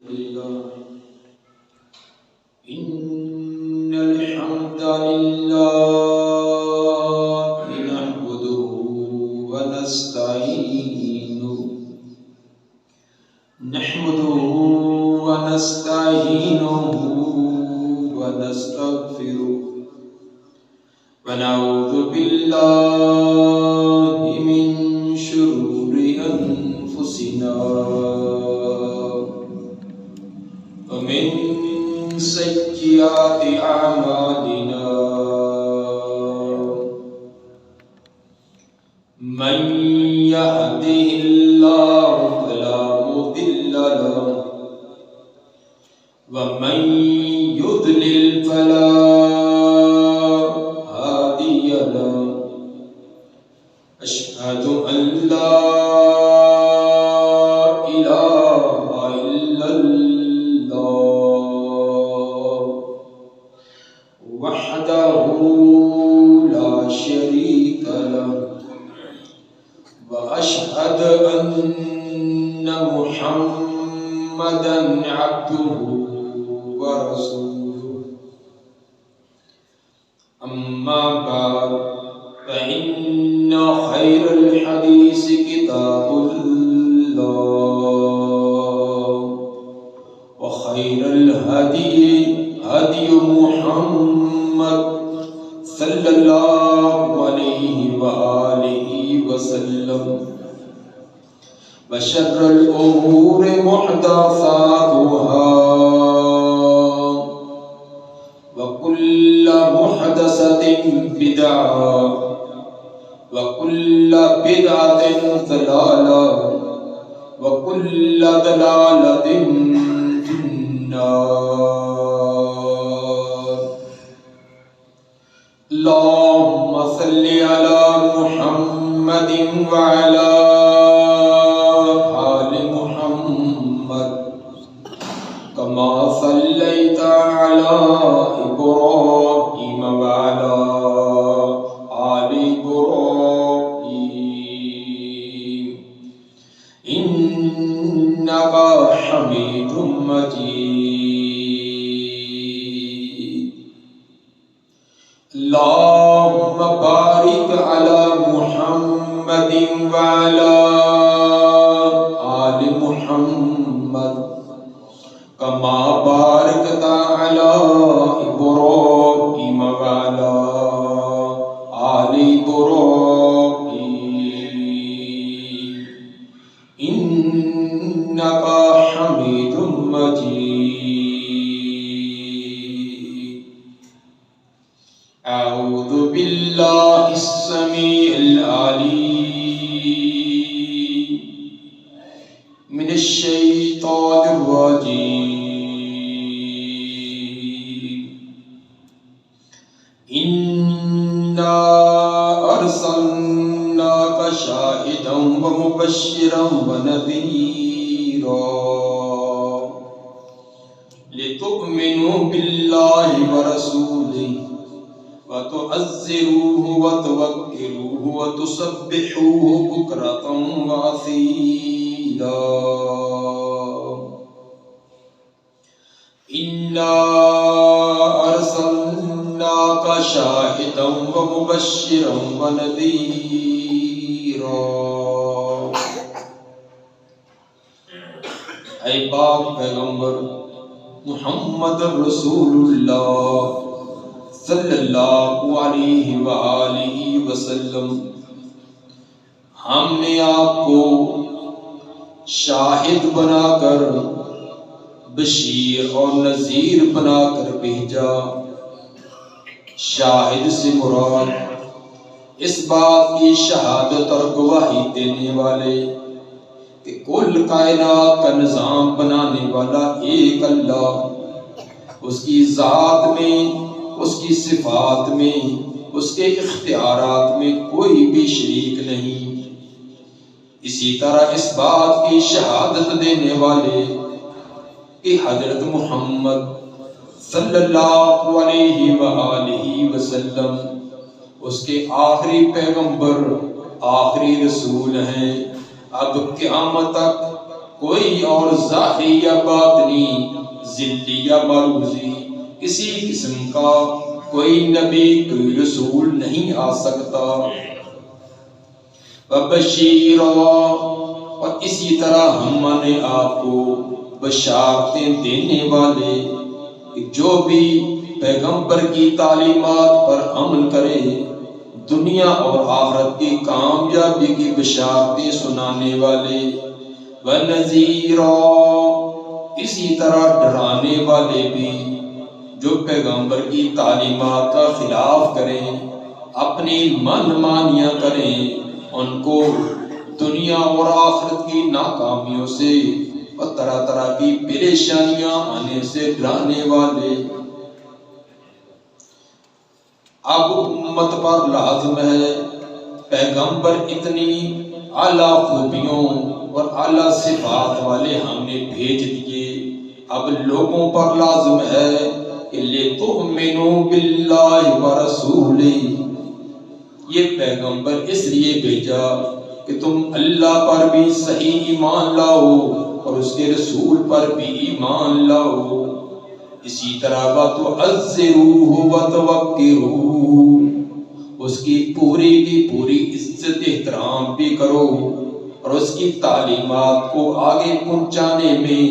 إن الحمد لله نحمده ونستعينه ونستغفره ونعوذ بالله من شرور أنفسنا ومن سيئات أعمالنا من يهده الله فلا مضل له ومن يضلل فلا هادي له أشهد أن لا إله إلا الله وحده لا شريك له وأشهد أن محمدًا عبده ورسوله أما بعد فإن خير الحديث كتاب الله وخير الهدي هدي محمد صلى الله عليه وآله وسلم وشر الأمور محدثاتها وكل محدثة بدعة وكل بدعة ضلالة وكل ضلالة في النار. اللهم صل على محمد وعلى آل محمد كما صليت على إبراهيم وعلى آل إبراهيم إنك حميد مجيد. اللهم بارك على محمد وعلى آل محمد كما باركت على إبراهيم وعلى آل إبراهيم إنك حميد مجيد. أعوذ بالله السميع العليم من الشيطان الرجيم. إنا أرسلناك شاهدا ومبشرا ونذيرا لتؤمنوا بالله ورسوله وتعزروه وتوكروه وتسبحوه بكرة وأصيلا. إنا أرسلناك شاهدا ومبشرا ونذيرا. اے پاک پیغمبر محمد رسول اللہ صلی اللہ علیہ وآلہ وسلم، ہم نے آپ کو شاہد بنا کر، بشیر اور نذیر بنا کر بھیجا. شاہد سے مراد اس بات کی شہادت اور گواہی دینے والے کہ کل کائنات کا نظام بنانے والا ایک اللہ، اس کی ذات میں، اس کی صفات میں، اس کے اختیارات میں کوئی بھی شریک نہیں. اسی طرح اس بات کی شہادت دینے والے کہ حضرت محمد صلی اللہ علیہ وآلہ وسلم اس کے آخری پیغمبر، آخری رسول ہیں. اب قیامت تک کوئی اور ظاہری یا باطنی ذلی یا معروضی کسی قسم کا کوئی نبی کوئی رسول نہیں آ سکتا۔ وبشیرا، اور اسی طرح ہم نے آپ کو بشارتیں دینے والے کہ جو بھی پیغمبر کی تعلیمات پر عمل کرے دنیا اور آخرت کی کامیابی کی بشارتیں سنانے والے، وَنَذِيرًا، اسی طرح ڈرانے والے بھی جو پیغمبر کی تعلیمات کا خلاف کریں، اپنی من مانیاں کریں، ان کو دنیا اور آخرت کی ناکامیوں سے اور طرح طرح کی پریشانیاں آنے سے ڈرانے والے۔ اب امت پر لازم ہے پیغمبر اتنی اعلیٰ خوبیوں اور اعلیٰ صفات والے ہم نے بھیج دیے، اب لوگوں پر لازم ہے کہ لِتُؤْمِنُوا بِاللَّهِ وَرَسُولِهِ، یہ پیغمبر اس لیے بھیجا کہ تم اللہ پر بھی صحیح ایمان لاؤ اور اس کے رسول پر بھی ایمان لاؤ۔ اسی طرح وَتُعَزِّرُوهُ وَتُوَقِّرُوهُ، اس کی پوری کی پوری عزت احترام بھی کرو اور اس کی تعلیمات کو آگے پہنچانے میں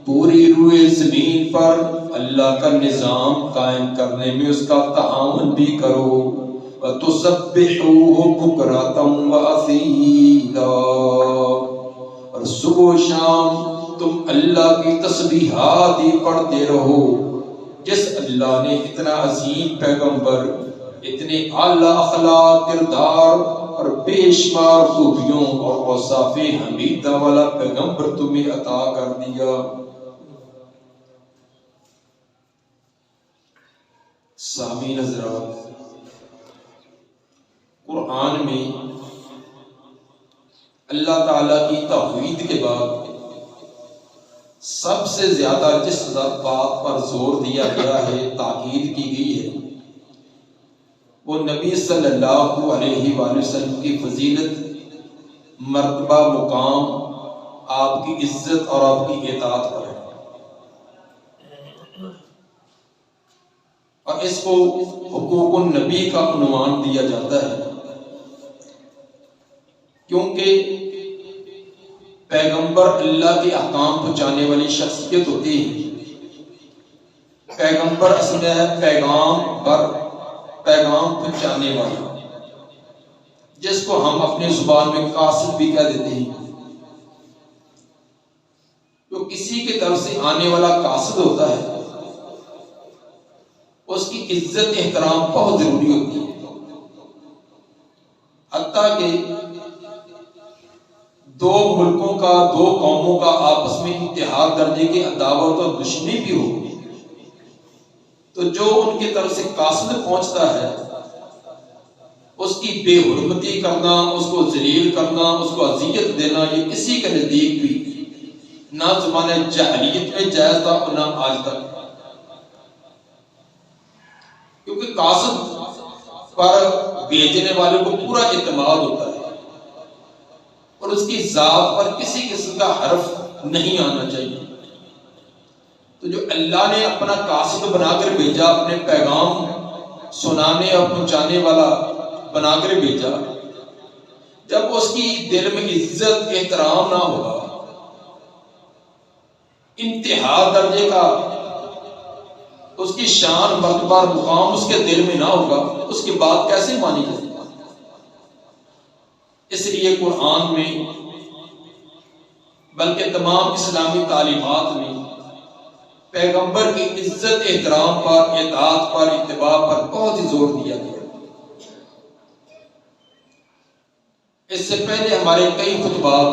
پوری روئے زمین پر اللہ کا نظام قائم کرنے میں اس کا تعاون بھی کرو۔ وَتُسَبِّحُوهُ بُكْرَةً وَأَصِيلًا، اور صبح و شام تم اللہ کی تسبیحات ہی پڑھتے رہو۔ جس اللہ نے اتنا عظیم پیغمبر، اتنے اعلیٰ اخلاق، کردار اور بے شمار خوبیوں اور اوصاف حمیدہ والا پیغمبر تمہیں عطا کر دیا۔ سامعین حضرات، قرآن میں اللہ تعالیٰ کی توحید کے بعد سب سے زیادہ جس بات پر زور دیا گیا ہے، تاکید کی گئی ہے، وہ نبی صلی اللہ علیہ وآلہ وسلم کی فضیلت، مرتبہ، مقام، آپ کی عزت اور آپ کی اطاعت پر ہے، اور اس کو حقوق النبی کا عنوان دیا جاتا ہے، کیونکہ پیغمبر اللہ کے احکام پہنچانے والی شخصیت ہوتی ہے۔ پیغمبر اصل میں ہے پیغام پہنچانے والا، جس کو ہم اپنے زبان میں قاصد بھی کہہ دیتے ہیں۔ جو کسی کی طرف سے آنے والا قاصد ہوتا ہے، اس کی عزت احترام بہت ضروری ہوتی ہے، حتیٰ کہ دو ملکوں کا، دو قوموں کا آپس میں اتحاد درجے کی عداوت اور دشمنی بھی ہو، تو جو ان کی طرف سے قاصد پہنچتا ہے، اس کی بے حرمتی کرنا، اس کو ذلیل کرنا، اس کو اذیت دینا، یہ کسی کے نزدیک بھی نہ زمانہ جاہلیت میں جائز تھا اور نہ آج تک، کیونکہ قاصد پر بھیجنے والے کو پورا اعتماد ہوتا ہے اور اس کی ذات پر کسی قسم کا حرف نہیں آنا چاہیے۔ تو جو اللہ نے اپنا قاصد بنا کر بھیجا، اپنے پیغام سنانے اور پہنچانے والا بنا کر بھیجا، جب اس کی دل میں عزت احترام نہ ہوگا، انتہا درجے کا اس کی شان، مرتبہ، مقام اس کے دل میں نہ ہوگا، اس کی بات کیسے مانی جائے؟ اس لیے قرآن میں بلکہ تمام اسلامی تعلیمات میں پیغمبر کی عزت احترام پر، اطاعت پر، اتباع پر بہت ہی زور دیا گیا۔ اس سے پہلے ہمارے کئی خطبات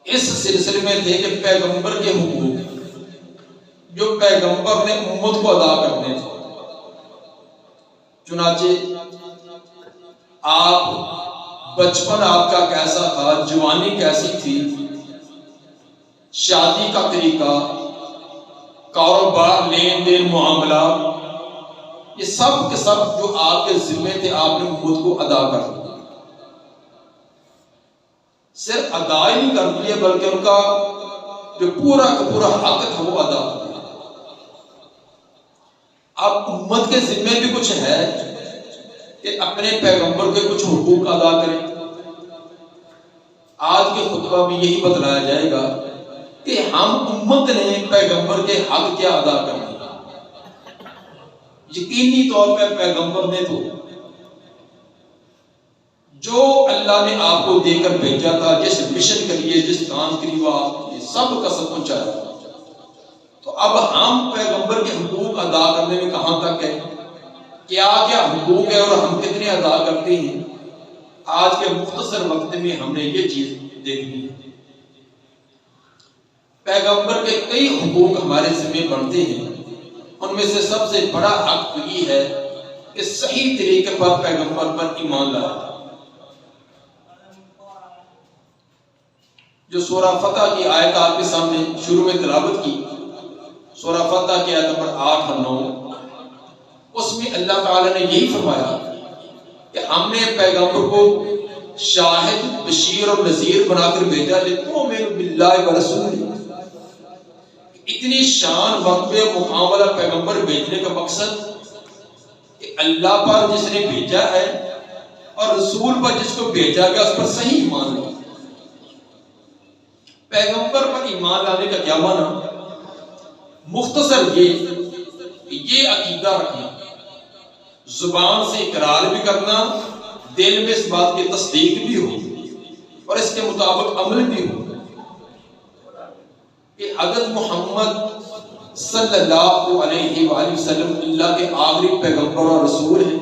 اس سلسلے میں تھے کہ پیغمبر کے حقوق جو پیغمبر نے امت کو ادا کرنے تھے۔ چنانچہ آپ بچپن آپ کا کیسا تھا، جوانی کیسی تھی، شادی کا طریقہ، کاروبار، لین دین، معاملات، یہ سب کے سب جو آپ کے ذمے تھے، آپ نے امت کو ادا کر دیا۔ صرف ادا ہی نہیں کر دیا بلکہ ان کا جو پورا کا پورا حق تھا وہ ادا کر دیا۔ اب امت کے ذمے بھی کچھ ہے کہ اپنے پیغمبر کے کچھ حقوق ادا کریں۔ آج کے خطبہ میں یہی بتلایا جائے گا کہ ہم امت نے پیغمبر کے حق کیا ادا کرنے۔ یقینی طور پہ پیغمبر نے تو جو اللہ نے آپ کو دے کر بھیجا تھا، جس مشن کے لیے، جس کام کے لیے وہ آپ یہ سب کا سب پہنچایا، تو اب ہم پیغمبر کے حقوق ادا کرنے میں کہاں تک ہے، کیا کیا حقوق ہے اور ہم کتنے ادا کرتے ہیں، آج کے مختصر وقت میں ہم نے یہ چیز دیکھنی ہے۔ پیغمبر کے کئی حقوق ہمارے ذمہ بنتے ہیں، ان میں سے سب سے بڑا حق یہ ہے کہ صحیح طریقے پر پیغمبر پر ایمان لائے۔ جو سورہ فتح کی آیت آپ کے سامنے شروع میں تلاوت کی، سورہ فتح کی آیت نمبر 8 اور 9، اس میں اللہ تعالی نے یہی فرمایا کہ ہم نے پیغمبر کو شاہد، بشیر اور نذیر بنا کر بھیجا لِتُؤْمِنُوا بِاللَّهِ وَرَسُولِهِ۔ اتنی شان مرتبہ مقام والا پیغمبر بھیجنے کا مقصد کہ اللہ پر جس نے بھیجا ہے اور رسول پر جس کو بھیجا گیا اس پر صحیح ایمان لو۔ پیغمبر پر ایمان لانے کا کیا معنی؟ مختصر یہ عقیدہ رکھنا، زبان سے اقرار بھی کرنا، دل میں اس بات کی تصدیق بھی ہو اور اس کے مطابق عمل بھی ہو کہ حضرت محمد صلی اللہ علیہ وآلہ وسلم اللہ کے آخری پیغمبر اور رسول ہیں۔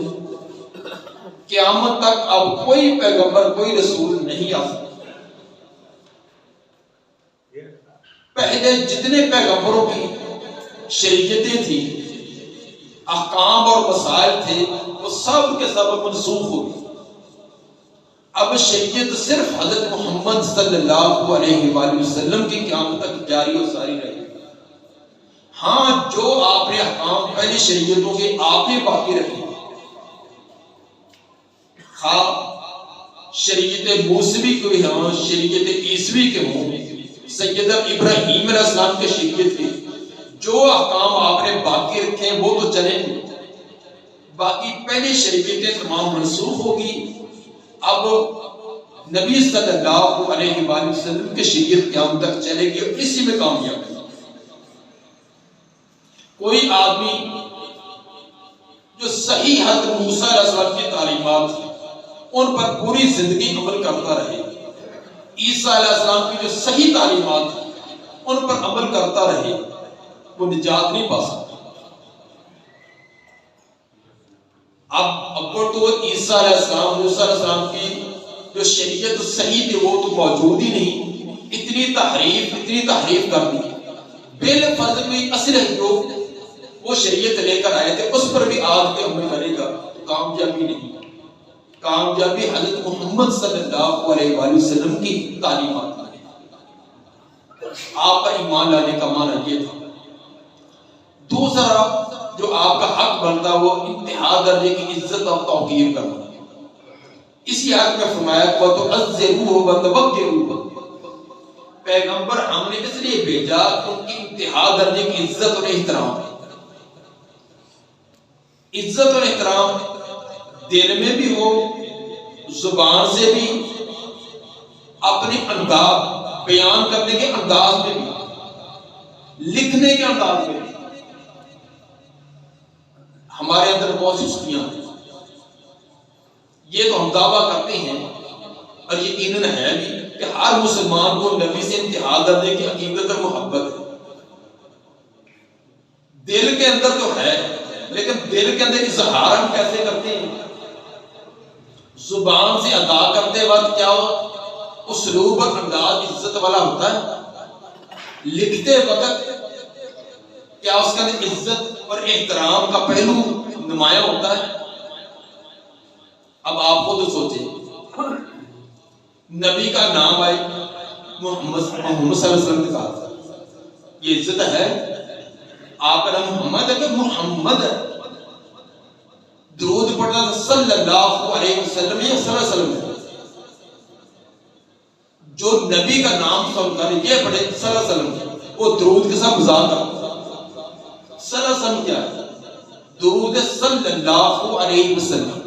قیامت تک اب کوئی پیغمبر، کوئی رسول نہیں آ سکتا۔ پہلے جتنے پیغمبروں کی شریعتیں تھیں، احکام اور مسائل تھے، وہ سب کے سب منسوخ ہو گئے۔ اب شریعت صرف حضرت محمد صلی اللہ علیہ وآلہ وسلم کی قیامت تک جاری و ساری رہے گی۔ ہاں، جو آپ نے احکام پہلی شریعتوں کے آپ نے باقی رکھے، خواہ شریعت موسوی کوئی ہوں، شریعت عیسوی کے ہوں، سیدنا ابراہیم علیہ السلام کے شریعت کے جو احکام آپ نے باقی رکھے ہیں وہ تو چلیں گے، باقی پہلی شریعتیں تمام منسوخ ہوگی۔ اب نبی صلی اللہ علیہ وآلہ وسلم کی شریعت قیامت تک چلے گی اور اسی میں کامیاب ہے۔ کوئی آدمی جو صحیح حضرت موسیٰ علیہ السلام کی تعلیمات ان پر پوری زندگی عمل کرتا رہے، عیسیٰ علیہ السلام کی جو صحیح تعلیمات ان پر عمل کرتا رہے، وہ نجات نہیں پا سکتا۔ اب تو عیسیٰ علیہ السلام، موسیٰ علیہ السلام کی جو شریعت صحیح تھی وہ تو موجود ہی نہیں، اتنی تحریف کر دی۔ بالفرض کوئی اصل جو وہ شریعت لے کر آئے تھے اس پر بھی آج کے عمل کرے گا تو کامیابی نہیں۔ کامیابی حضرت محمد صلی اللہ علیہ وآلہ وسلم کی تعلیمات میں، آپ پر ایمان لانے کا معنی یہ تھا۔ دوسرا جو آپ کا حق بنتا وہ انتہا درجے کی عزت اور توقیر کرنا۔ اسی آیت میں فرمایا وَتُعَزِّرُوهُ وَتُوَقِّرُوهُ، پیغمبر ہم نے اس لیے بھیجا کہ ان کی انتہا درجے کی عزت اور احترام، عزت اور احترام دل میں بھی ہو، زبان سے بھی، اپنے انداز بیان کرنے کے انداز میں بھی، لکھنے کے انداز میں بھی۔ ہمارے اندر بہت سی سختیاں ہیں، یہ تو ہم دعویٰ کرتے ہیں اور یقیناً ہے بھی کہ ہر مسلمان کو نبی سے انتہا درجے کی عقیدت اور محبت ہے، دل کے اندر تو ہے، لیکن دل کے اندر اظہار ہم کیسے کرتے ہیں؟ زبان سے ادا کرتے وقت کیا اسلوب اور انداز عزت والا ہوتا ہے، لکھتے وقت کیا اس کا عزت اور احترام کا پہلو نمایاں ہوتا ہے؟ اب آپ خود سوچیں، نبی کا نام آئے محمد صلی اللہ علیہ وسلم نے کہا یہ عزت ہے؟ آپ کا نام محمد ہے کہ محمد ہے؟ درود پڑھنا صلی اللہ علیہ وسلم یا صلی اللہ علیہ وسلم ہے۔ جو نبی کا نام سن کر یہ پڑھے صلی اللہ علیہ وسلم، وہ درود کے ساتھ مذاق کرتا۔ صلی اللہ علیہ وسلم کیا ہے؟ درود صلی اللہ علیہ وسلم،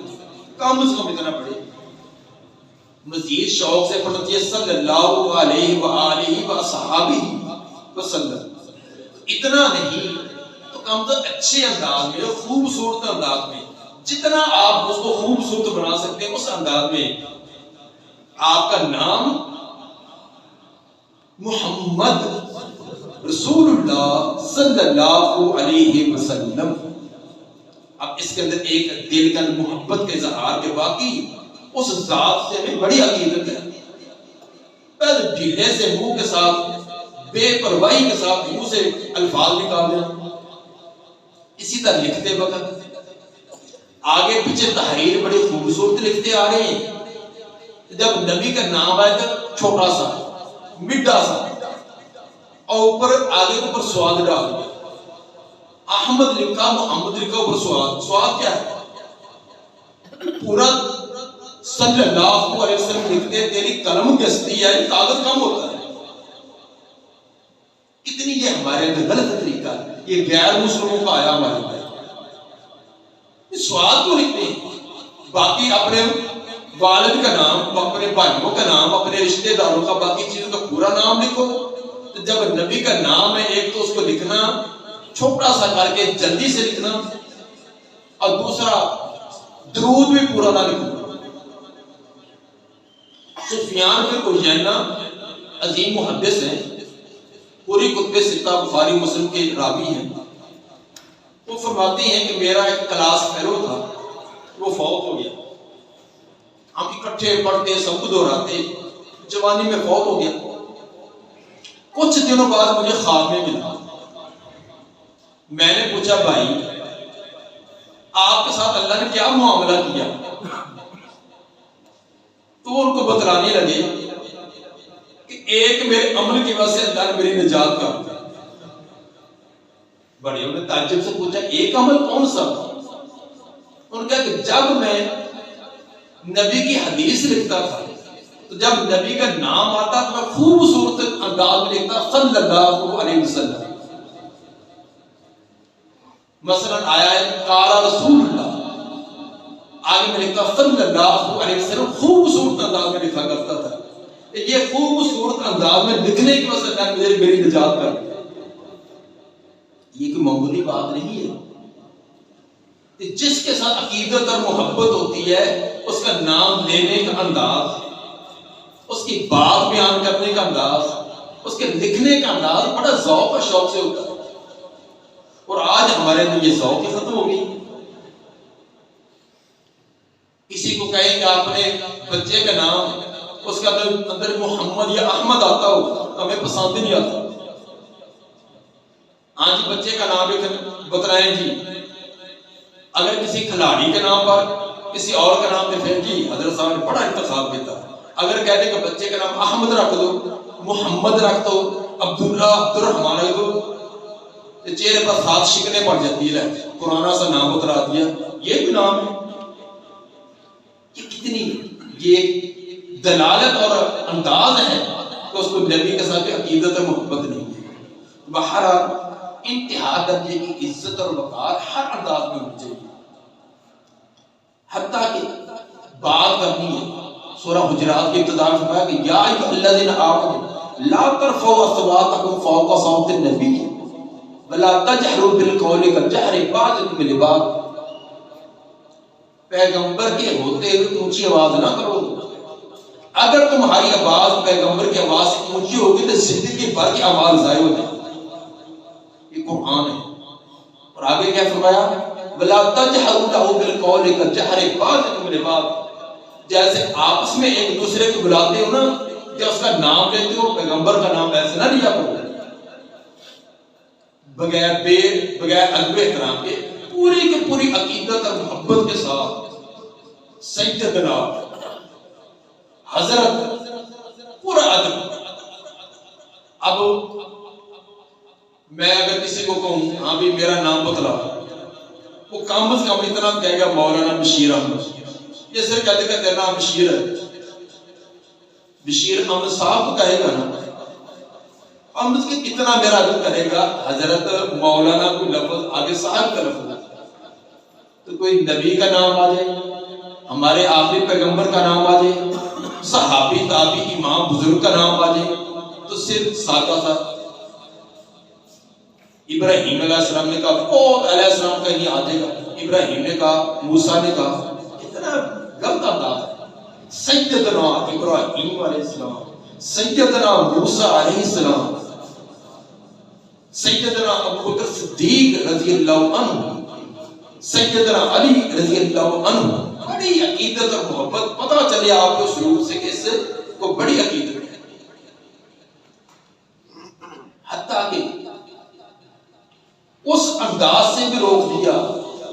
کم از کم اتنا پڑھے۔ مزید شوق سے پڑھنا چاہیے صلی اللہ علیہ وآلہ وصحابہ وسلم، اتنا نہیں تو کم تو اچھے انداز میں، خوبصورت انداز میں، جتنا آپ اس کو خوبصورت بنا سکتے ہیں اس انداز میں آپ کا نام محمد رسول اللہ صلی اللہ علیہ وسلم۔ اب اس کے اندر ایک دل کا محبت کے اظہار کے باقی اس ذات سے ہمیں بڑی عقیدت ہے۔ پہلے ڈھیلے سے منہ کے ساتھ، بے پرواہی کے ساتھ منہ سے الفاظ نکال دینا، اسی طرح لکھتے وقت آگے پیچھے تحریر بڑی خوبصورت لکھتے آ رہے ہیں، جب نبی کا نام آئے تو چھوٹا سا مڈا سا اور اوپر آگے اوپر سواد ڈال دیا، احمد لکھا محمد لکھا اوپر سواد۔ سواد کیا ہے؟ پورا صلی اللہ علیہ وسلم لکھتے تیری قلم گستی ہے، کاغذ کم ہوتا ہے۔ کتنی یہ ہمارے اندر غلط طریقہ ہے، یہ غیر مسلموں کا آیا ہمارے اندر۔ سواد کو لکھتے ہیں، باقی اپنے والد کا نام، اپنے بھائیوں کا نام، اپنے رشتہ داروں کا، باقی چیزوں کا پورا نام لکھو۔ تو جب نبی کا نام ہے ایک تو اس کو لکھنا چھوٹا سا کر کے جلدی سے لکھنا، اور دوسرا درود بھی پورا نہ لکھنا۔ سفیان بن عیینہ عظیم محدث ہیں، پوری کتب ستہ بخاری مسلم کے راوی ہیں۔ وہ فرماتے ہیں کہ میرا ایک کلاس فیلو تھا، وہ فوت ہو گیا، ہم اکٹھے پڑھتے سب دہراتے، جوانی میں فوت ہو گیا۔ کچھ دنوں بعد مجھے خواب میں ملا، میں نے پوچھا بھائی آپ کے ساتھ اللہ نے کیا معاملہ کیا؟ تو ان کو بتلانے لگے کہ ایک میرے عمل کی وجہ سے اللہ نے میری نجات کر دی۔ بڑے انہوں نے تعجب سے پوچھا ایک عمل کون سا؟ انہوں نے کہا کہ جب میں نبی کی حدیث لکھتا تھا تو جب نبی کا نام آتا تو میں خوبصورت انداز میں لکھتا صلی اللہ علیہ وسلم۔ مثلا آیا ہے قال رسول اللہ، آگے میں لکھتا صلی اللہ علیہ وسلم، خوبصورت انداز میں لکھا کرتا تھا۔ یہ خوبصورت انداز میں لکھنے کی وجہ سے میری نجات کر دی۔ یہ کوئی معمولی بات نہیں ہے۔ جس کے ساتھ عقیدت اور محبت ہوتی ہے اس کا نام لینے کا انداز، اس کی بات بیان کرنے کا انداز، اس کے لکھنے کا انداز بڑا ذوق اور شوق سے ہوتا ہے۔ اور آج ہمارے اندر یہ ذوق ہی ختم ہو گئی۔ کسی کو کہیں کہ آپ نے بچے کا نام اس کا اندر محمد یا احمد آتا ہو، ہمیں پسند نہیں آتا۔ ہاں جی بچے کا نام بتلائیں جی، اگر کسی کھلاڑی کے نام پر کسی اور کا نام پھر جی حضرت صاحب نے بڑا انتخاب کیا تھا۔ اگر کہتے کہ بچے کا نام احمد رکھ دو، محمد رکھ دو، عبداللہ عبدالرحمان رکھ دو، چہرے پر 7 شکنیں پڑ جاتی ہے، پرانا سا نام بتلا دیا، یہ بھی نام ہے۔ یہ کتنی یہ دلالت اور انداز ہے کہ اس کو نبی کے ساتھ عقیدت اور محبت نہیں ہے۔ بہرحال انتہا درجے کی عزت اور وقار ہر انداز میں ہونی چاہیے، حتیٰ کہ بات کرنی ہے۔ سورہ حجرات کی ابتدا میں فرمایا کہ یا ایھا الذین آمنوا لا ترفعوا اصواتکم فوق صوت النبی ولا تجہروا بالقول کجہر بعضکم لبعض، پیغمبر کے ہوتے ہوئے اونچی آواز نہ کرو۔ اگر تمہاری آواز پیغمبر کی آواز سے اونچی ہوگی تو زندگی بھر کی آواز ضائع ہو جائے گی۔ یہ قرآن ہے۔ اور آگے کیا فرمایا؟ ولا تجہروا له بالقول کجہر بعضکم لبعض، جیسے آپس میں ایک دوسرے کو بلاتے ہو نا، جب اس کا نام لیتے ہو پیغمبر کا نام ایسے نہ لیا کرو، بغیر ادب احترام کے پوری کی پوری عقیدت اور محبت کے ساتھ سیدنا حضرت پورا ادب۔ اب میں اگر کسی کو کہوں ہاں بھی میرا نام بتلا، وہ کم از کم اتنا کہے گا مولانا بشیر احمد، یہ صرف کہتے کہ تیرا نام بشیر ہے، بشیر احمد صاحب کو کہے گا نا، احمد کے کتنا میرا دل کرے گا حضرت مولانا کو لفظ آگے صاحب کا لفظ تو کوئی نبی کا نام آ جائے، ہمارے آخری پیغمبر کا نام آ جائے، صحابی تابعی امام بزرگ کا نام آ جائے، تو صرف سادہ سا ابراہیم علیہ السلام نے کہا، بہت علیہ السلام کا نہیں آ جائے گا، ابراہیم نے کہا، موسیٰ نے کہا، اتنا غلط انداز ہے۔ سیدنا ابراہیم علیہ السلام، سیدنا موسیٰ علیہ السلام، سیدنا ابوبکر صدیق رضی اللہ عنہ، سیدنا علی رضی اللہ عنہ، بڑی عقیدت اور محبت، پتہ چلے آپ کو شروع سے کہ اس کو بڑی عقیدت ہے۔ حتیٰ کہ اس انداز سے بھی روک دیا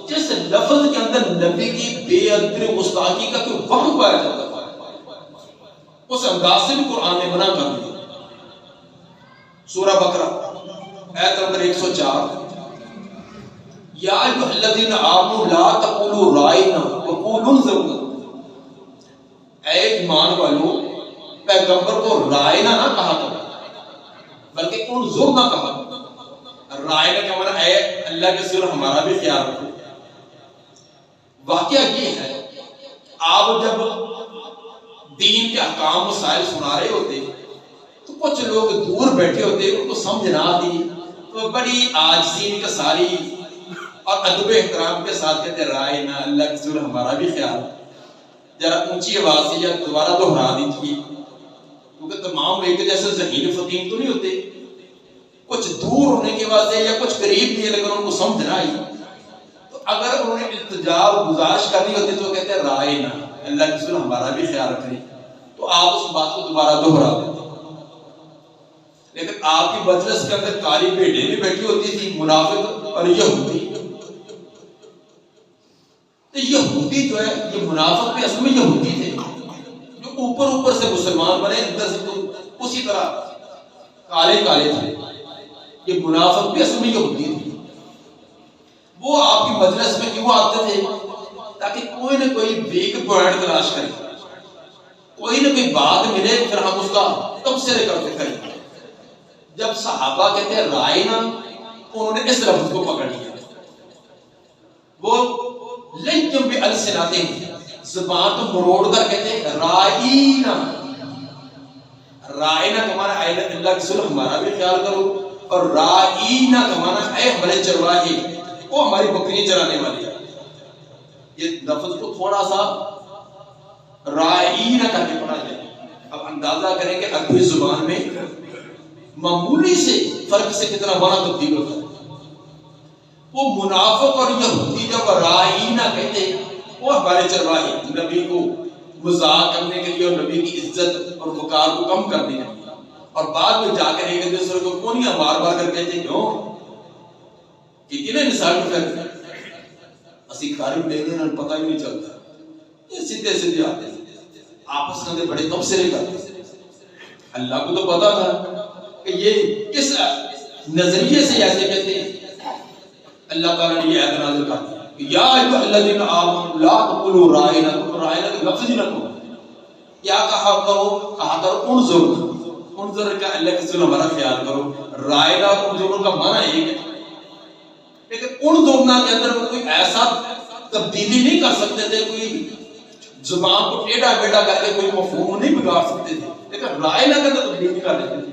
جس لفظ کے اندر نبی کی بے ادبی گستاخی کا کوئی وقت پایا جاتا تھا، اس انداز سے بھی قرآن نے منع کر دیا۔ سورہ بقرہ آیت نمبر 104، یا ایھا الذین آمنوا لا تقولوا رائنا وقولوا انظرنا، اے ایمان والو پیغمبر کو رائنا نہ کہا کرو بلکہ انظرنا کہا کرو۔ رائنا کا معنی اے اللہ کے سر ہمارا بھی خیال رکھو۔ واقعہ یہ ہے آپ جب دین کے احکام مسائل سنا رہے ہوتے تو کچھ لوگ دور بیٹھے ہوتے، ان کو سمجھ نہ آتی تو بڑی عاجزی کا ساری اور ادب احترام کے ساتھ کہتے رائے نا اللہ کے سر ہمارا بھی خیال، ذرا اونچی آواز سے یا دوبارہ دہرا دیجیے، کیونکہ تمام ایک جیسے ذہین فطین تو نہیں ہوتے، کچھ دور ہونے کی وجہ سے یا کچھ قریب بھی ہے لیکن ان کو سمجھ نہ آئی، تو اگر انہوں نے التجا اور گزارش کرنی ہوتی تو کہتے ہیں رائے نا اللہ کے سر ہمارا بھی خیال رکھیں، تو آپ اس بات کو دوبارہ دہرا دیتے۔ لیکن آپ کی مجلس کے اندر کالی بھیڑیں بھی بیٹھی ہوتی تھی، منافق اور یہودی، تو یہودی جو ہے یہ منافق بھی اصل میں یہودی تھے جو اوپر سے مسلمان بنے، اندر سے تو اسی طرح کالے کالے تھے، یہ منافق بھی اصل میں یہودی تھے۔ وہ آپ کی مجلس میں کیوں آتے تھے؟ تاکہ کوئی نہ کوئی ویک پوائنٹ تلاش کرے، کوئی نہ کوئی بات ملے پھر ہم اس کا تبصرے کرتے کریں۔ جب صحابہ کہتے ہیں رائے نا، انہوں نے اس لفظ کو پکڑ لیا، وہ لجم بالسنتہم، زبان تو مروڑ کر کہتے ہیں رائینا، رائینا کا معنی اے اللہ کے سر ہمارا بھی خیال کرو، اور رائینا کا معنی اے ہمارے چرواہے، وہ ہماری بکریاں چرانے والے۔ یہ لفظ کو تھوڑا سا رائینا کر کے پڑھا جائے، اب اندازہ کریں کہ عربی زبان میں معمولی سے فرق سے کتنا بڑا تبدیل ہوتا ہے۔ وہ منافق اور یہودی جب رائینا کہتے وہ ہمارے چرواہے، نبی کو مذاق کرنے کے لیے اور نبی کی عزت اور وقار کو کم کرنے کے لیے، اور بعد میں جا کر ایک دوسرے کو کونیاں مار مار کر کہتے کیوں کتنے انسان کرتے اسی قارب لینے نہ پتہ ہی نہیں چلتا، یہ سیدھے سیدھے آتے ہیں آپس میں بڑے تبصرے کرتے۔ اللہ کو تو پتا تھا کہ یہ کس نظریے سے ایسے کہتے ہیں، اللہ تعالیٰ نے یہ آیت نازل کر دی کہ یا ایھا الذین آمنوا لا تقولوا رائنا، تم رائنا کا لفظ ہی نہ کہو، کیا کہا کرو انظر کا اللہ کے سر ہمارا خیال کرو۔ رائنا انظر کا معنی ایک ہے، لیکن انظرنا کے اندر وہ کوئی ایسا تبدیلی نہیں کر سکتے تھے، کوئی زبان کو ٹیڑھا میڑھا کر کے کوئی مفہوم نہیں بگاڑ سکتے تھے، لیکن رائنا کے اندر تبدیلی کر دیتے تھے۔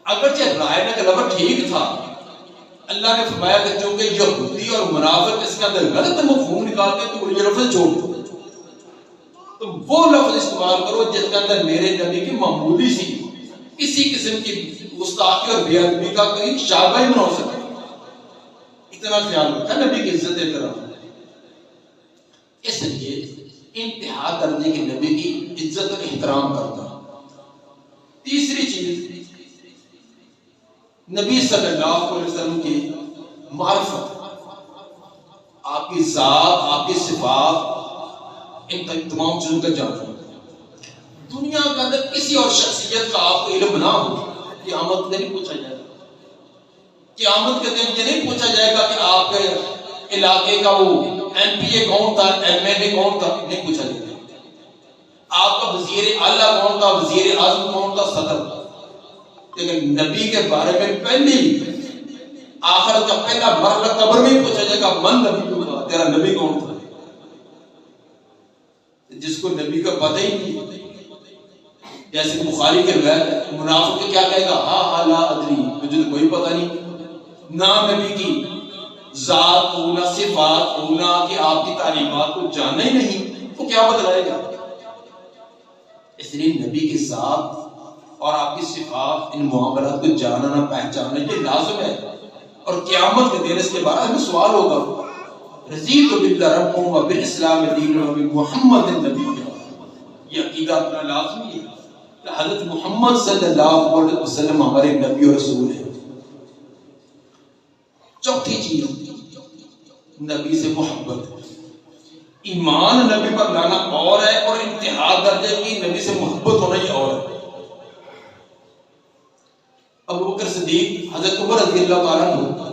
اگرچہ رائنا کا لفظ ٹھیک تھا، اللہ نے فرمایا کہ چونکہ یہودی اور منافق اس کے اندر غلط مفہوم نکالتے تو یہ لفظ چھوڑ دو، تو وہ لفظ استعمال کرو جس کے اندر میرے نبی کی معمولی سی کسی قسم کی گستاخی اور بے ادبی کا کوئی شائبہ ہی نہ ہو سکے، اتنا خیال رکھا نبی کی عزت احترام۔ اس لیے انتہا درجے کے نبی کی عزت اور احترام کرتا۔ تیسری چیز، نبی صلی اللہ علیہ وسلم کی معرفت، آپ کی ذات، آپ کی صفات، ان تمام چیزوں کا جاننا۔ دنیا کے اندر کسی اور شخصیت کا آپ کو علم نہ ہو، قیامت میں نہیں پوچھا جائے گا، قیامت کے دن یہ نہیں پوچھا جائے گا کہ آپ کے علاقے کا وہ ایم پی اے کون تھا، ایم ایل اے کون تھا، نہیں پوچھا جائے گا۔ آپ کا وزیر اعلیٰ کون تھا، وزیر اعظم کون تھا، صدر، لیکن نبی کے بارے میں پہلی آخرت کا پہلا مرحلہ قبر میں پوچھا جائے گا من نبی ہوگا، تیرا نبی کون تھا؟ جس کو نبی کا پتہ ہی نہیں، جیسے بخاری کے روایت ہے، منافق کیا کہے گا، ہاں لا ادری، مجھے تو کوئی پتہ نہیں، نہ نبی کی ذات کو، نہ صفات کو، نہ کہ آپ کی تعلیمات کو جاننا ہی نہیں، تو کیا بتلائے گا؟ اس لیے نبی کے ذات اور آپ کی صفات، ان معاملات کو جاننا پہچاننا یہ لازم ہے، اور قیامت کے دن اس کے بارے میں سوال ہوگا، رضیت باللہ رب و بالاسلام دین و بمحمد نبی، یہ عقیدہ اپنا لازمی ہے کہ حضرت محمد صلی اللہ علیہ وسلم ہمارے نبی و رسول ہیں۔ چوتھی چیز نبی سے محبت، ایمان نبی پر لانا اور ہے، اور انتہا درجے کی نبی سے محبت ہونا ہی اور ہے۔ ابو بکر صدیق حضرت عمر رضی اللہ تعالیٰ عنہ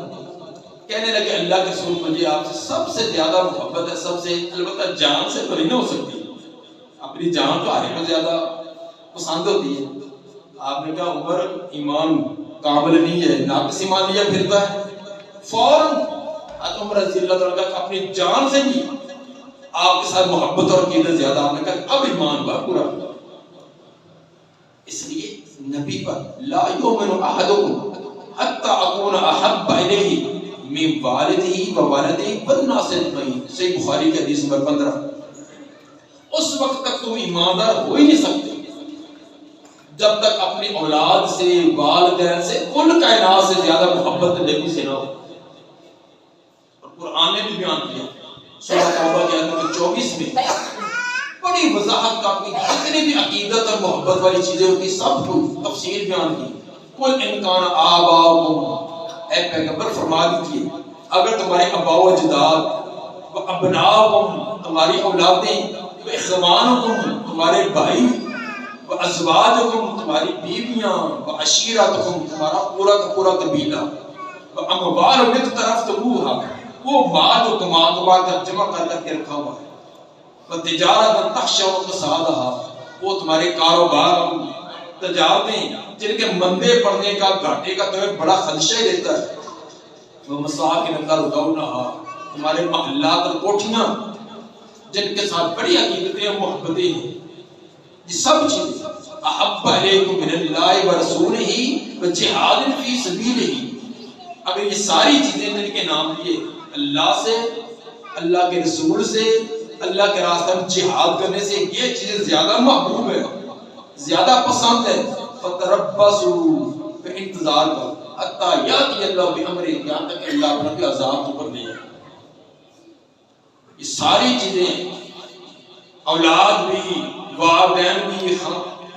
کہنے لگے اللہ کے رسول، مجھے آپ سے سب سے زیادہ محبت ہے، سب سے، البتہ جان سے تو نہیں ہو سکتی، اپنی جان تو ہر کو زیادہ پسند ہوتی ہے۔ آپ نے کہا عمر ایمان کامل نہیں ہے، ناقص ایمان لیا پھرتا ہے۔ فوراً حضرت عمر رضی اللہ تعالیٰ کا اپنی جان سے بھی آپ کے ساتھ محبت اور عقیدت زیادہ، آپ نے کہا اب ایمان بار پورا۔ اس لیے نبی پر لا یؤمن احدکم حتی اکون احب الیہ من والدہ و ولدہ والناس اجمعین، صحیح بخاری کی حدیث نمبر 15۔ اس وقت تک تم ایماندار ہو ہی نہیں سکتے جب تک اپنی اولاد سے، والدین سے، کل کائنات سے زیادہ محبت نبی سے نہ ہو۔ اور قرآن نے بھی بیان کیا سورہ توبہ کے آیت 24 میں بڑی وضاحت کا اپنی جتنی بھی عقیدت اور محبت والی چیزیں ہوتی سب کو تفصیل بیان کی۔ قل ان کان آباؤکم، اے پیغمبر فرما دیجئے اگر تمہارے آباء و اجداد، و ابناؤکم تمہاری اولادیں، و اخوانکم تمہارے بھائی، و ازواجکم تمہاری بیویاں، و عشیرتکم تمہارا پورا کا پورا قبیلہ، و اموال اقترفتموہا وہ مال جو کما کر جمع کر کے رکھا ہوا ہے، وتجارت تخشون کسادها وہ تمہارے کاروبار، تجارتیں جن کے مندے پڑنے کا، گھاٹے کا تمہیں بڑا خدشہ ہی رہتا ہے، وہ مساکن ترضونها تمہارے محلات اور کوٹھیاں جن کے ساتھ بڑی عقیدتیں اور محبتیں ہیں، یہ سب چیزیں احب الیکم من اللہ ورسولہ وجہاد فی سبیلہ، اگر یہ ساری چیزیں جن کے نام لیے اللہ سے، اللہ کے رسول سے، اللہ کے راستہ میں جہاد کرنے سے یہ چیزیں زیادہ محبوب ہے، زیادہ پسند ہے، فتربصوا پھر انتظار کرو حتی یاتی اللہ بامرہ، یہاں تک اللہ اپنا کے عذاب تو پر نہیں ہے۔ یہ ساری چیزیں اولاد بھی، والدین بھی،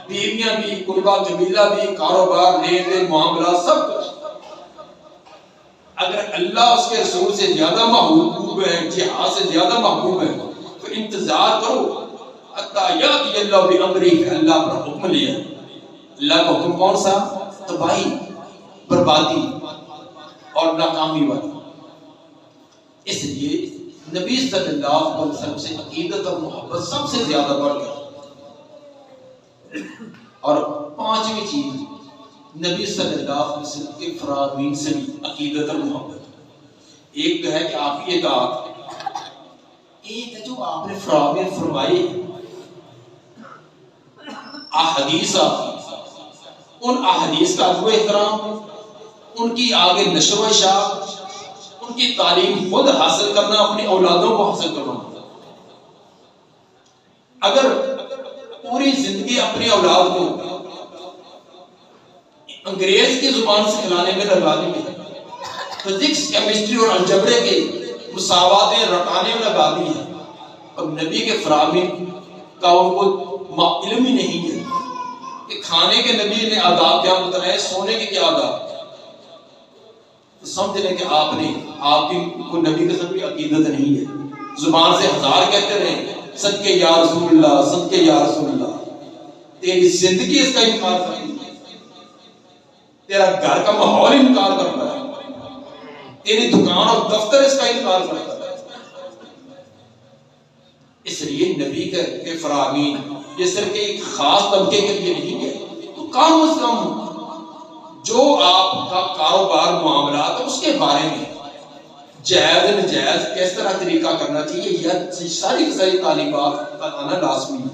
بیویاں بھی، قربہ قبیلہ بھی، کاروبار، لین دین، معاملات، سب کچھ اگر اللہ اس کے رسول سے زیادہ محبوب ہے، جہاد سے زیادہ محبوب ہے، تو انتظار کرو حتی یاتی اللہ بامرہ، اللہ اپنا حکم لیا۔ اللہ کا حکم کون سا؟ تباہی، بربادی اور ناکامی والا۔ اس لیے نبی صلی اللہ علیہ وسلم سے عقیدت اور محبت سب سے زیادہ بڑھ گئی۔ اور پانچویں چیز نبی صلی اللہ علیہ وسلم کے فرامین سے بھی عقیدت اور محبت۔ ایک تو ہے کہ آپ کی اطاعت، ایک ہے جو آپ نے فرامین فرمائے احادیث، ان احادیث کا ادب و احترام، ان کی آگے نشر و اشاعت، ان کی تعلیم خود حاصل کرنا، اپنی اولادوں کو حاصل کرنا۔ اگر پوری زندگی اپنی اولاد کو انگریز کی زبان سے کھلانے میں لگا دیں گے، فزکس، کیمسٹری اور الجبرے کے مساواتیں رٹانے میں لگا دی ہیں، اب نبی کے فرامین کا ان کو علم ہی نہیں ہے کہ کھانے کے نبی نے آداب کیا بتائے، سونے کے کیا آداب، تو سمجھ لیں کہ آپ کی کو نبی کے ساتھ بھی عقیدت نہیں ہے۔ زبان سے ہزار کہتے رہے صدقے یا رسول اللہ، صدقے یا رسول اللہ، تیری زندگی اس کا انکار کرتی ہے، تیرا گھر کا ماحول انکار کرتا ہے، تیری دکان اور دفتر اس کا انکار کرتا ہے۔ اس لیے نبی کے فرامین یہ صرف ایک خاص طبقے کے لیے نہیں ہے. تو کم از کم جو آپ کا کاروبار معاملات ہے اس کے بارے میں جائز نجائز کس طرح طریقہ کرنا چاہیے، یہ ساری کی ساری تعلیمات کا آنا لازمی ہے.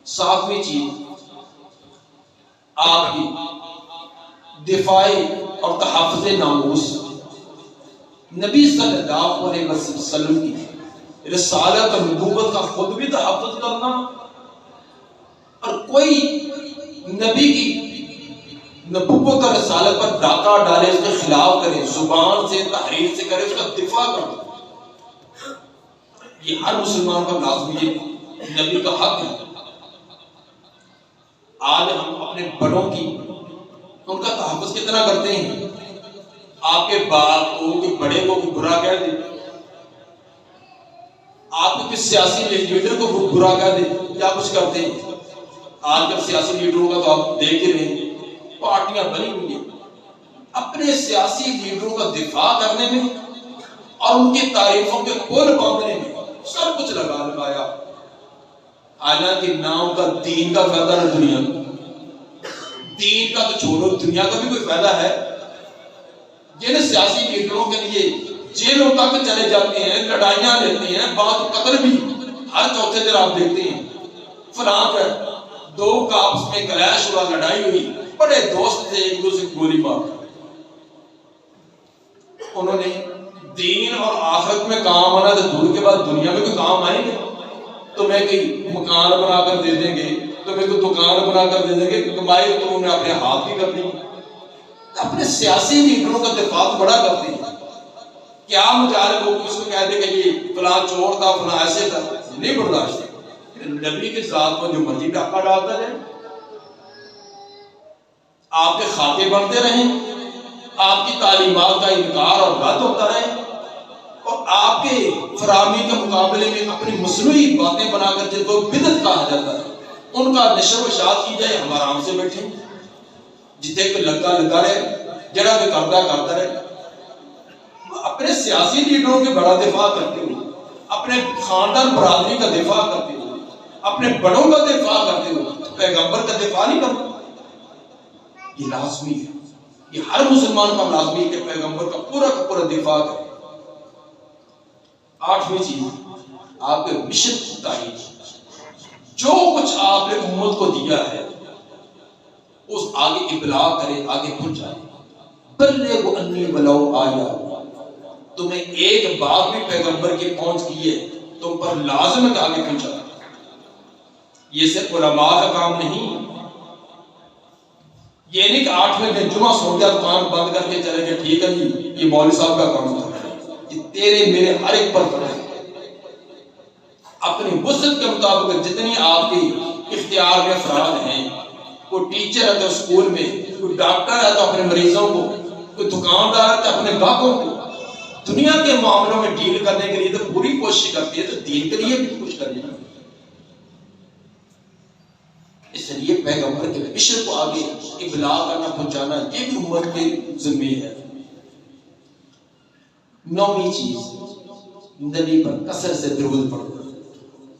ساتویں چیز آپ کی دفاعی اور تحفظ ناموس. نبی صلی اللہ علیہ وسلم کی رسالت اور نبوت کا خود بھی تحفظ کرنا، اور کوئی نبی کی نبوت اور رسالت پر ڈاکہ ڈالے، اس کے خلاف کرے، زبان سے تحریر سے کرے، اس کا دفاع کرنا، یہ ہر مسلمان کا لازمی نبی کا حق ہے. آج ہم اپنے بڑوں کی ان کا تحفظ کتنا کرتے ہیں؟ آپ کے باپ کو کہ بڑے کو برا کہہ دے، آپ کے کسی سیاسی لیڈر کو برا کہہ دے، کیا کچھ کرتے ہیں؟ آج کل سیاسی لیڈروں کا تو آپ دیکھ ہی رہے ہیں، پارٹیاں بنی ہوئی ہیں. اپنے سیاسی لیڈروں کا دفاع کرنے میں اور ان کی تعریفوں کے پل باندھنے میں سب کچھ لگایا، حالانکہ نہ ان کا دین کا فائدہ نہ دنیا کا. دین کا تو چھوڑو، دنیا کا بھی کوئی فائدہ ہے؟ جن سیاسی لیڈروں کے لیے جیلوں تک چلے جاتے ہیں، لڑائیاں لیتے ہیں، بعض قتل بھی ہر چوتھے دن آپ دیکھتے ہیں. فلاں کا دو کا آپس میں کلیش ہوا، لڑائی ہوئی، بڑے دوست تھے، ایک دوسرے کو گولی مار. انہوں نے دین اور آخرت میں کام آنا تو دور کے بعد دنیا میں کوئی کام آئیں گے. تمہیں کوئی مکان بنا کر دے دیں گے، تمہیں کوئی دکان بنا کر دے دیں گے، کمائی تو انہیں اپنے ہاتھ بھی کرنی. اپنے سیاسی لیڈروں کا دفاع بڑا کرتے ہیں. کیا مجال لوگ اس کو کہہ دیں کہ یہ فلاں چور تھا، فلاں ایسے تھا، نہیں برداشت. نبی کے ساتھ کو جو مرضی ڈاکہ ڈالتا جائے، آپ کے خاتے بڑھتے رہیں، آپ کی تعلیمات کا انکار اور رد ہوتا رہے، اور آپ کے فراہمی کے مقابلے میں اپنی مصنوعی باتیں بنا کر جن کو بدعت کہا جاتا ہے ان کا نشر و اشاعت کی جائے. ہم آرام سے بیٹھیں، جتنے کو لگا رہے، جڑا بھی کرتا رہے. اپنے سیاسی لیڈروں کے بڑا دفاع کرتے ہوئے، اپنے خاندان برادری کا دفاع کرتے ہوئے، اپنے بڑوں کا دفاع کرتے ہوئے پیغمبر کا دفاع نہیں کرتے. یہ لازمی ہے، یہ ہر مسلمان کا لازمی ہے کہ پیغمبر کا پورا دفاع کرے. آٹھویں چیز آپ کے مشن کی تاریخ، جو کچھ آپ نے امت کو دیا ہے اس آگے ابلاغ کرے، آگے پہنچائے. بلغوا انی ولو آیا، تمہیں ایک بات بھی پیغمبر کی پہنچ کی ہے، تم پر لازم ہے کہ آگے پہنچائے. یہ صرف علماء کا کام نہیں. یہ نہیں کہ 8ویں دن جمعہ سو گیا دکان بند کر کے چلے گئے، ٹھیک ہے جی یہ مولوی صاحب کا کام ہے. یہ تیرے میرے ہر ایک پر کرے. اپنی وسعت کے مطابق جتنی آپ کی اختیار میں افراد ہیں، کوئی ٹیچر ہے تو اسکول میں، کوئی ڈاکٹر ہے تو اپنے مریضوں کو، کوئی دکاندار ہے تو اپنے گاہکوں کو، دنیا کے معاملوں میں ڈیل کرنے کے لیے تو پوری کوشش کرتی ہے، تو دین کے لیے بھی کچھ کرے. اس لیے پیغمبر کے مشن کو آگے ابلاغ کرنا، پہنچانا، یہ بھی امت کے ذمہ ہے. نویں چیز نبی پر کثرت سے درود پڑھنا.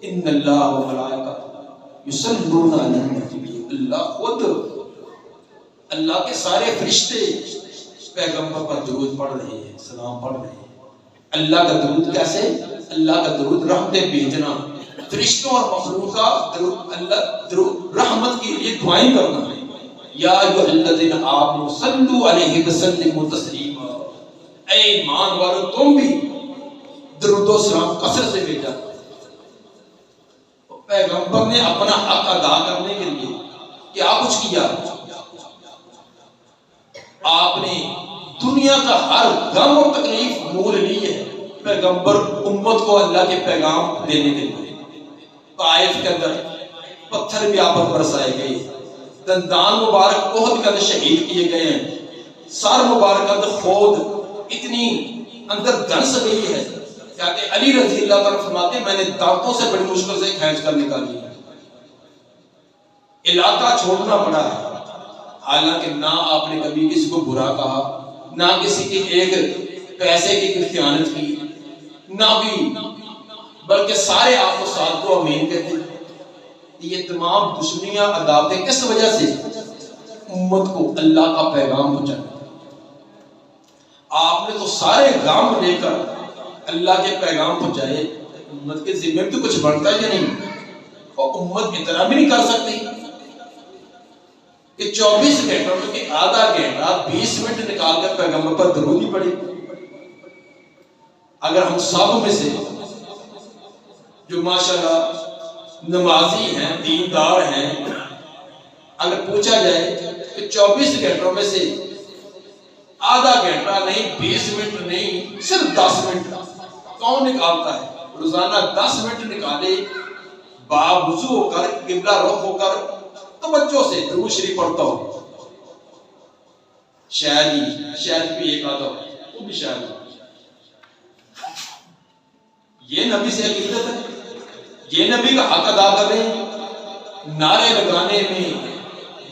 ان اللہ و ملائکۃ یصلون علی النبی، اللہ خود، اللہ کے سارے فرشتے پیغمبر پر درود پڑھ رہے ہیں، سلام پڑھ رہے ہیں. اللہ کا درود کیسے؟ اللہ کا درود رحمتیں بھیجنا، فرشتوں اور مخلوق کا درود، اللہ درود رحمت کے لیے دعائیں کرنا. یا ایھا الذین آمنوا صلوا علیہ وسلموا تسلیما، اے ایمان والو تم بھی درود و سلام کثرت سے بھیجا. پیغمبر نے اپنا حق ادا کرنے کے لیے کیا کچھ کیا؟ آپ نے دنیا کا ہر غم اور تکلیف مول لی ہے پیغمبر امت کو اللہ کے پیغام دینے کے لیے. طائف کے اندر پتھر بھی آپ پر برسائے گئے، دندان مبارک احد کے اندر شہید کیے گئے ہیں، سر مبارک اندر خود اتنی اندر دھنس گئی ہے، کہتے علی رضی اللہ عنہ فرماتے ہیں میں نے دانتوں سے بڑی مشکل سے کھینچ کر نکالی ہے. علاقہ چھوڑنا پڑا ہے، حالانکہ نہ آپ نے کبھی کسی کو برا کہا، نہ کسی کی ایک پیسے کی خیانت کی، نہ بھی، بلکہ سارے آپ کو ساتھ کو امین کہتے ہیں. یہ تمام دشمنیاں عداوتیں کس وجہ سے؟ امت کو اللہ کا پیغام پہنچانا۔ آپ نے تو سارے گام لے کر اللہ کے پیغام پہنچائے، امت کے ذمہ میں تو کچھ بنتا ہے یا نہیں؟ اور امت اتنا بھی نہیں کر سکتی کہ 24 گھنٹوں میں کہ آدھا گھنٹہ 20 منٹ نکال کر پیغمبر پر درود ہی پڑے۔ اگر ہم سب میں سے جو ماشاءاللہ نمازی ہیں، دیندار ہیں، اگر پوچھا جائے کہ 24 گھنٹوں میں سے آدھا گھنٹہ نہیں، 20 منٹ نہیں، صرف 10 منٹ کون نکالتا ہے؟ روزانہ 10 منٹ نکالے، باوضو ہو کر، قبلہ رخ ہو کر، توجہ سے درود شریف پڑھتا ہو، شاید بھی ایک آدھا ہو، وہ بھی شاید ہو۔ یہ نبی سے عقیدت ہے؟ یہ نبی کا حق ادا کر رہے ہیں؟ نعرے لگانے میں،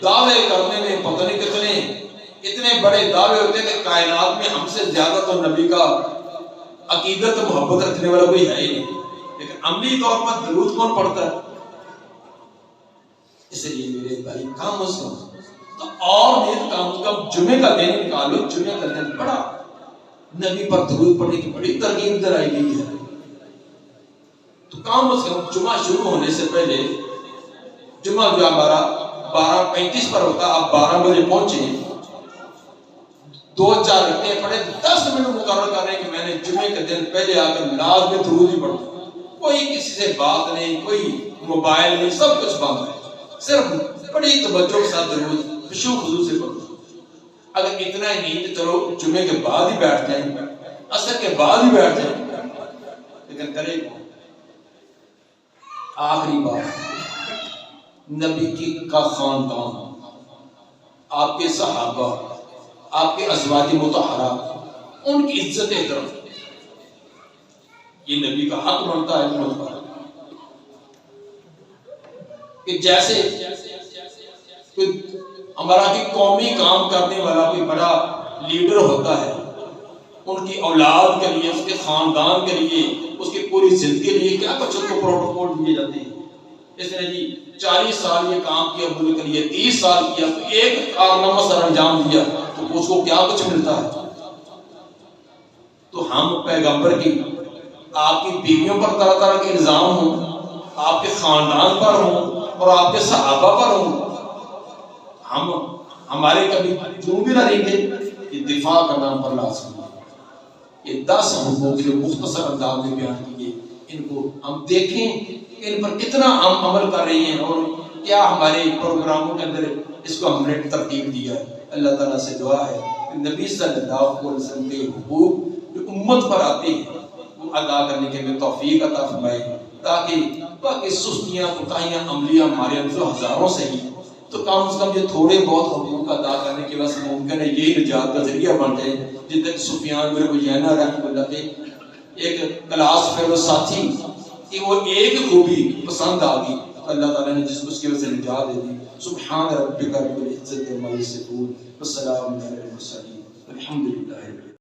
دعوے کرنے میں پتہ نہیں اتنے بڑے دعوے ہوتے ہیں کہ کائنات میں ہم سے زیادہ تو نبی کا عقیدت و محبت رکھنے والا کوئی ہے ہی نہیں، لیکن عملی طور پر درود کون پڑھتا ہے؟ اس لیے میرے بھائی کم از کم اور نہیں کم از کم جمعے کا دن نکالو، جمعے کا دن بڑا نبی پر درود پڑھنے کی بڑی ترغیب دلائی گئی ہے۔ تو کم از کم جمعہ شروع ہونے سے پہلے، جمعہ جو ہمارا 12:35 پر ہوتا، آپ 12 بجے پہنچے، 2-4 رکعتیں پڑھے، 10 منٹ مقرر کر رہے ہیں کہ میں نے جمعے کے دن پہلے آ کر لازمی درود ہی پڑھا، کوئی کسی سے بات نہیں، کوئی موبائل نہیں، سب کچھ بند ہے، صرف بڑی توجہ کے ساتھ درود خشوع خضوع سے پڑھو۔ اگر اتنا ہی نہیں تو چلو جمعے کے بعد ہی بیٹھ جائیں، عصر کے بعد ہی بیٹھ جائیں، لیکن کرے گا۔ آخری بات، نبی کا خاندان، آپ کے صحابہ، آپ کے ازواج مطہرات، ان کی عزت احترام، یہ نبی کا حق بنتا ہے امت پر کہ جیسے ہمارا کوئی قومی کام کرنے والا کوئی بڑا لیڈر ہوتا ہے، ان کی اولاد کے لیے، اس کے خاندان کے لیے، اس کی پوری زندگی کے لیے کیا کچھ ان کو پروٹوکول دیے جاتے ہیں۔ اس نے جی 40 سال یہ کام کیا ملک کے لیے، 30 سال کیا، تو ایک کارنامہ سر انجام دیا تو اس کو کیا کچھ ملتا ہے؟ تو ہم پیغمبر کی، آپ کی بیویوں پر طرح طرح کے الزام ہوں، آپ کے خاندان پر ہوں اور آپ کے صحابہ پر ہوں، ہمارے کبھی کیوں بھی نہ رہیں گے؟ یہ دفاع کرنا ہم پر لازم ہے۔ یہ 10 حقوق جو مختصر انداز میں بیان کیے، ان کو ہم دیکھیں کہ ان پر کتنا ہم عمل کر رہے ہیں اور کیا ہمارے پروگراموں کے اندر اس کو ہم نے ترتیب دیا ہے۔ اللہ تعالیٰ سے دعا ہے کہ نبی صلی اللہ علیہ وسلم کے حقوق جو امت پر آتے ہیں وہ ادا کرنے کے ہمیں توفیق عطا فرمائے، تاکہ باقی سستیاں، کوتاہیاں عملیاں ہمارے اندر ہزاروں سے ہی، تو کم از کم یہ تھوڑے بہت حقوق ادا کرنے کے واسطے ممکن ہے یہی نجات کا ذریعہ بن جائے۔ جس تک سفیان بن عیینہ رحمۃ اللہ کے ایک کلاس فیلو ساتھی کہ وہ ایک خوبی پسند آ گئی، اللہ تعالیٰ نے جس کو اس کی وجہ سے نجات دے دی۔ سبحان ربک رب العزت عما یصفون والسلام علی المرسلین والحمد للہ۔